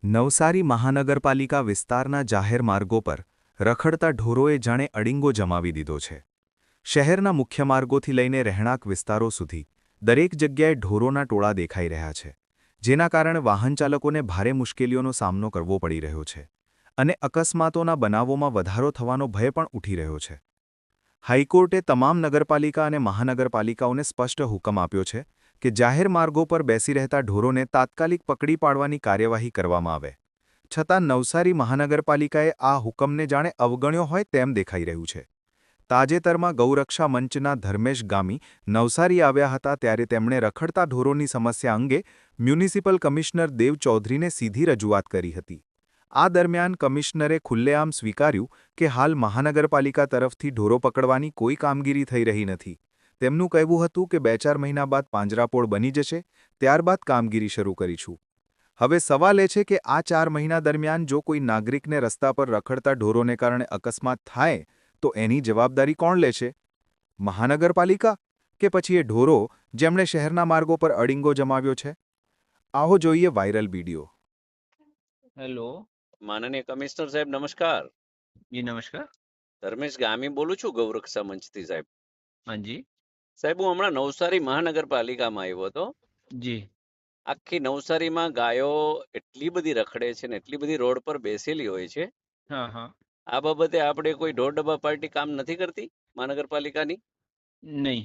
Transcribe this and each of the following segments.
નવસારી મહાનગરપાલિકા વિસ્તારના જાહેર માર્ગો પર રખડતા ઢોરોએ જાણે અડિંગો જમાવી દીધો છે. શહેરના મુખ્ય માર્ગોથી લઈને રહેણાંક વિસ્તારો સુધી દરેક જગ્યાએ ઢોરોના ટોળા દેખાઈ રહ્યા છે, જેના કારણે વાહનચાલકોને ભારે મુશ્કેલીઓનો સામનો કરવો પડી રહ્યો છે અને અકસ્માતોના બનાવોમાં વધારો થવાનો ભય પણ ઉઠી રહ્યો છે. હાઈકોર્ટે તમામ નગરપાલિકા અને મહાનગરપાલિકાઓને સ્પષ્ટ હુકમ આપ્યો છે કે જાહેર માર્ગો પર બેસી રહેતા ઢોરોને તાત્કાલિક પકડી પાડવાની કાર્યવાહી કરવામાં આવે. છતાં નવસારી મહાનગરપાલિકાએ આ હુકમને જાણે અવગણ્યો હોય તેમ દેખાઈ રહ્યું છે. તાજેતરમાં ગૌરક્ષા મંચના ધર્મેશ ગામી નવસારી આવ્યા હતા ત્યારે તેમણે રખડતા ઢોરોની સમસ્યા અંગે મ્યુનિસિપલ કમિશનર દેવ ચૌધરીને સીધી રજૂઆત કરી હતી. આ દરમિયાન કમિશનરે ખુલ્લેઆમ સ્વીકાર્યું કે હાલ મહાનગરપાલિકા તરફથી ઢોરો પકડવાની કોઈ કામગીરી થઈ રહી નથી. તેમનું કહેવું હતું કે 2-4 મહિના બાદ પાંજરાપોળ બની જશે, ત્યારબાદ કામગીરી શરૂ કરીશું. હવે સવાલ એ છે કે આ 4 મહિના દરમિયાન જો કોઈ નાગરિકને રસ્તા પર રખડતા ઢોરોને કારણે અકસ્માત થાય તો એની જવાબદારી કોણ લેશે? મહાનગરપાલિકા કે પછી એ ઢોરો જેમણે શહેરના માર્ગો પર અડિંગો જમાવ્યો છે? આવો જોઈએ વાયરલ વિડીયો. હેલો. માનનીય કમિશનર સાહેબ નમસ્કાર. જી નમસ્કાર. ધર્મેશ ગામી બોલું છું ગૌરક્ષા મંચથી સાહેબ. હાજી. સાહેબ હું હમણાં નવસારી મહાનગરપાલિકામાં આવ્યો હતો. જી. આખી નવસારીમાં ગાયો એટલી બધી રખડે છે ને એટલી બધી રોડ પર બેસેલી હોય છે. હા હા. આ બાબતે આપણે કોઈ ઢોર ડબ્બા પાર્ટી કામ નથી કરતી મહાનગરપાલિકાની? નહીં,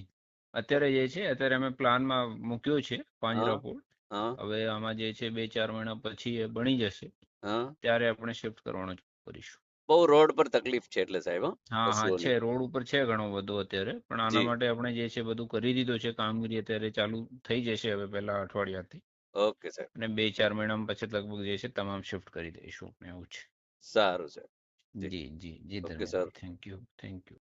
અત્યારે જે છે અત્યારે અમે પ્લાનમાં મૂક્યો છે પાંજરાપોળ. હા હવે આમાં જે છે 2-4 મહિના પછી એ બની જશે હા. ત્યારે આપણે શિફ્ટ કરવાનું કરીશું. બહુ રોડ પર તકલીફ છે એટલે સાહેબ. હા હા પશુઓની. છે, રોડ ઉપર છે ઘણો બધો અત્યારે, પણ આના જી. માટે આપણે જે છે બધું કરી દીધું છે. કામગીરી અત્યારે ચાલુ થઈ જશે હવે પહેલા અઠવાડિયાથી, ઓકે સાહેબ. અને 2-4 મહિનામાં પછી લગભગ જે છે તમામ શિફ્ટ કરી દઈશું આપણે, એવું છે. સારું સાહેબ. જી. જી જી જી okay sir. Dharmeshbhai, thank you.